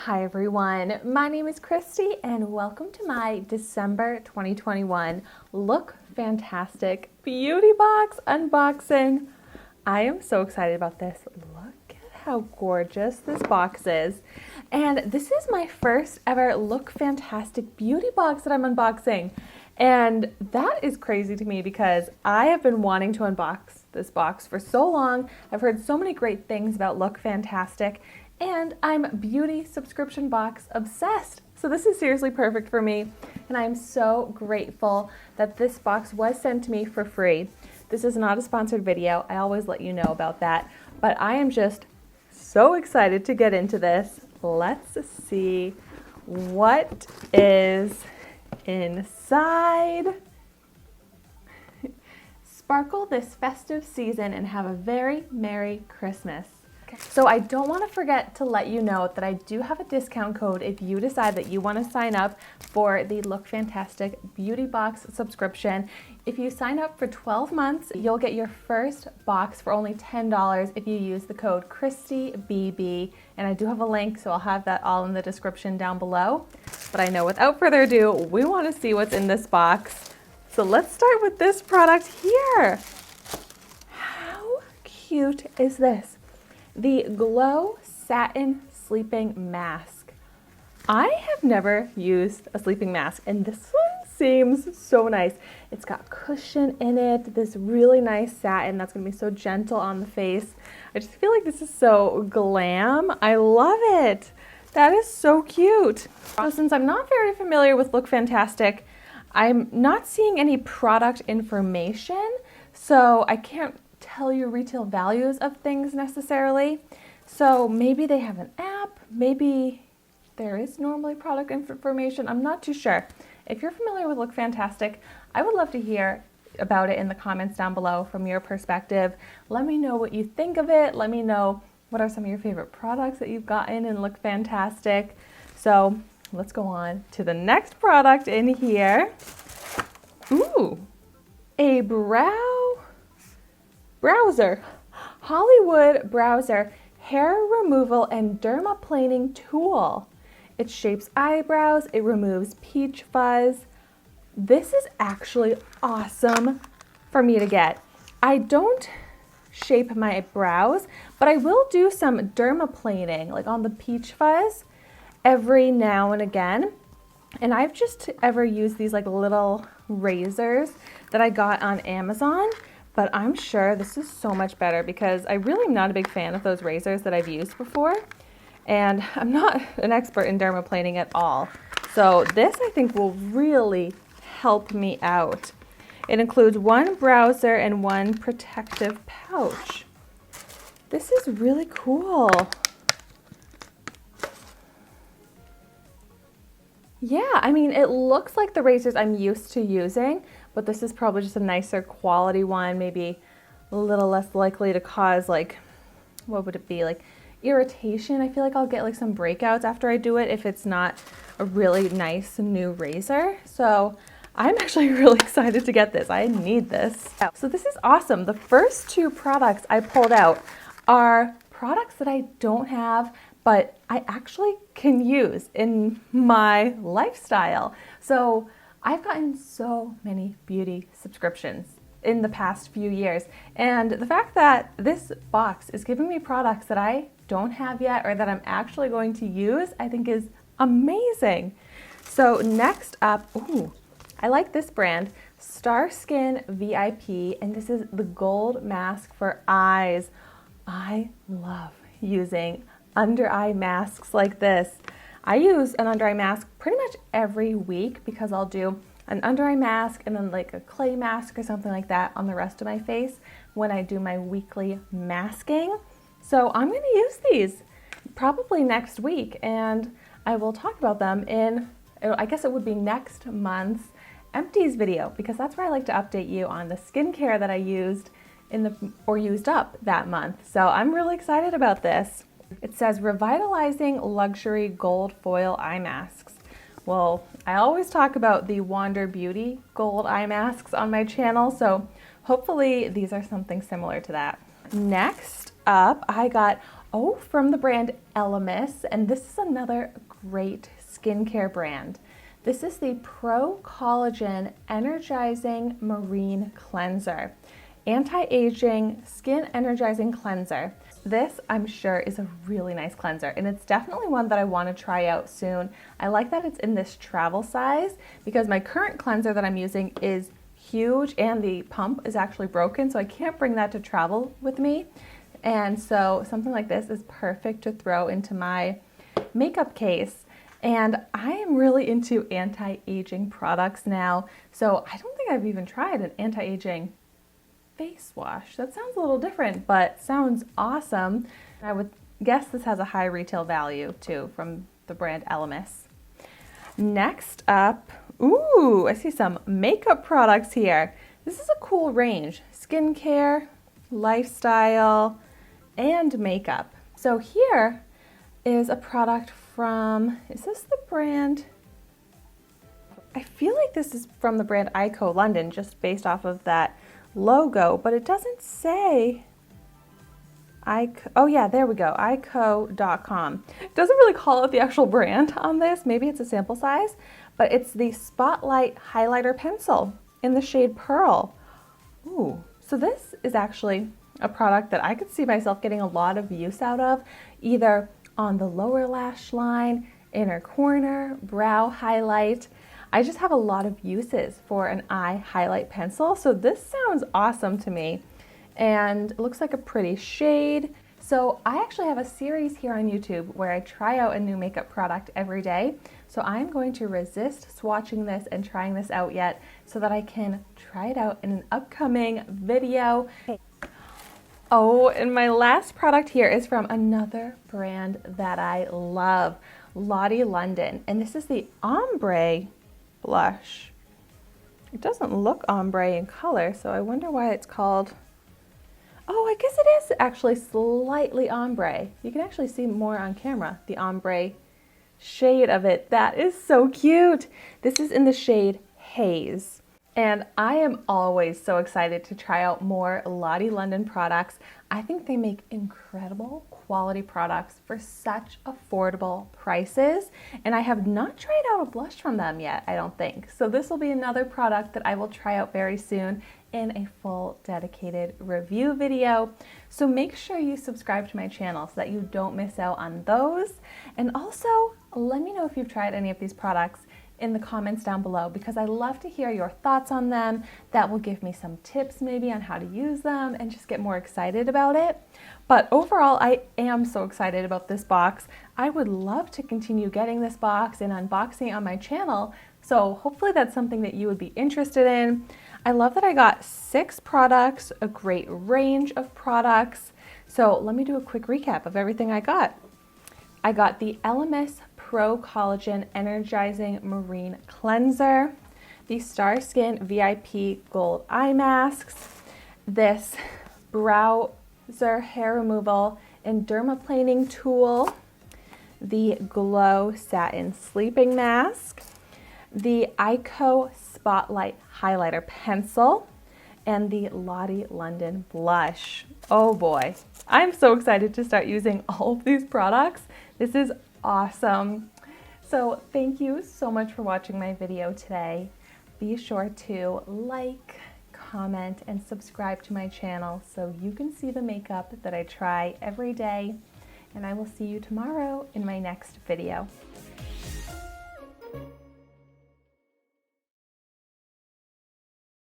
Hi everyone, my name is Christy and welcome to my December 2021 Lookfantastic Beauty Box unboxing. I am so excited about this. Look at how gorgeous this box is. And this is my first ever Lookfantastic Beauty Box that I'm unboxing. And that is crazy to me because I have been wanting to unbox this box for so long. I've heard so many great things about Lookfantastic. And I'm beauty subscription box obsessed. So this is seriously perfect for me. And I'm so grateful that this box was sent to me for free. This is not a sponsored video. I always let you know about that. But I am just so excited to get into this. Let's see what is inside. Sparkle this festive season and have a very Merry Christmas. So I don't want to forget to let you know that I do have a discount code if you decide that you want to sign up for the Lookfantastic Beauty Box subscription. If you sign up for 12 months, you'll get your first box for only $10 if you use the code ChristyBB. And I do have a link, so I'll have that all in the description down below. But I know without further ado, we want to see what's in this box. So let's start with this product here. How cute is this? The Glow Satin Sleeping Mask. I have never used a sleeping mask, and this one seems so nice. It's got cushion in it, this really nice satin that's going to be so gentle on the face. I just feel like this is so glam. I love it. That is so cute. So since I'm not very familiar with Lookfantastic, I'm not seeing any product information, so I can't tell you retail values of things necessarily. So maybe they have an app, maybe there is normally product information. I'm not too sure. If you're familiar with Lookfantastic, I would love to hear about it in the comments down below from your perspective. Let me know what you think of it. Let me know what are some of your favorite products that you've gotten in Lookfantastic. So let's go on to the next product in here. Ooh, a browser, Hollywood browser, hair removal and dermaplaning tool. It shapes eyebrows, it removes peach fuzz. This is actually awesome for me to get. I don't shape my brows, but I will do some dermaplaning, like on the peach fuzz, every now and again. And I've just ever used these like little razors that I got on Amazon. But I'm sure this is so much better because I really am not a big fan of those razors that I've used before. And I'm not an expert in dermaplaning at all. So this I think will really help me out. It includes one browser and one protective pouch. This is really cool. Yeah, I mean, it looks like the razors I'm used to using, but this is probably just a nicer quality one, maybe a little less likely to cause like, what would it be, like irritation. I feel like I'll get like some breakouts after I do it if it's not a really nice new razor. So I'm actually really excited to get this. I need this. So this is awesome. The first two products I pulled out are products that I don't have, but I actually can use in my lifestyle. So I've gotten so many beauty subscriptions in the past few years. And the fact that this box is giving me products that I don't have yet or that I'm actually going to use, I think is amazing. So next up, ooh, I like this brand, Star Skin VIP, and this is the gold mask for eyes. I love using under eye masks like this. I use an under eye mask pretty much every week because I'll do an under eye mask and then like a clay mask or something like that on the rest of my face when I do my weekly masking. So I'm going to use these probably next week and I will talk about them in, I guess it would be next month's empties video because that's where I like to update you on the skincare that I used used up that month. So I'm really excited about this. It says revitalizing luxury gold foil eye masks. Well, I always talk about the Wander Beauty gold eye masks on my channel, so hopefully these are something similar to that. Next up, I got Oh, from the brand Elemis, and this is another great skincare brand. This is the Pro Collagen Energizing Marine Cleanser. Anti-aging skin energizing cleanser. This, I'm sure, is a really nice cleanser, and it's definitely one that I want to try out soon. I like that it's in this travel size because my current cleanser that I'm using is huge and the pump is actually broken, so I can't bring that to travel with me. And so something like this is perfect to throw into my makeup case. And I am really into anti-aging products now. So I don't think I've even tried an anti-aging face wash. That sounds a little different, but sounds awesome. I would guess this has a high retail value too from the brand Elemis. Next up, ooh, I see some makeup products here. This is a cool range. Skincare, lifestyle, and makeup. So here is a product from, is this the brand? I feel like this is from the brand Ico London, just based off of that logo, but it doesn't say Ico. Oh yeah, there we go, ico.com. It doesn't really call out the actual brand on this. Maybe it's a sample size, but it's the Spotlight Highlighter Pencil in the shade Pearl. Ooh, so this is actually a product that I could see myself getting a lot of use out of, either on the lower lash line, inner corner, brow highlight. I just have a lot of uses for an eye highlight pencil, so this sounds awesome to me. And it looks like a pretty shade. So I actually have a series here on YouTube where I try out a new makeup product every day. So I'm going to resist swatching this and trying this out yet so that I can try it out in an upcoming video. Oh, and my last product here is from another brand that I love, Lottie London. And this is the Ombre Blush. It doesn't look ombre in color, so I wonder why it's called, oh, I guess it is actually slightly ombre. You can actually see more on camera, the ombre shade of it. That is so cute. This is in the shade Haze. And I am always so excited to try out more Lottie London products. I think they make incredible quality products for such affordable prices. And I have not tried out a blush from them yet, I don't think. So this will be another product that I will try out very soon in a full dedicated review video. So make sure you subscribe to my channel so that you don't miss out on those. And also let me know if you've tried any of these products in the comments down below, because I love to hear your thoughts on them. That will give me some tips maybe on how to use them and just get more excited about it. But overall, I am so excited about this box. I would love to continue getting this box and unboxing it on my channel. So hopefully that's something that you would be interested in. I love that I got 6 products, a great range of products. So let me do a quick recap of everything I got. I got the Elemis Pro Collagen Energizing Marine Cleanser, the Star Skin VIP Gold Eye Masks, this Browser Hair Removal and Dermaplaning Tool, the Glow Satin Sleeping Mask, the Ico Spotlight Highlighter Pencil, and the Lottie London Blush. Oh boy, I'm so excited to start using all of these products. This is awesome. So thank you so much for watching my video today. Be sure to like, comment, and subscribe to my channel so you can see the makeup that I try every day. And I will see you tomorrow in my next video.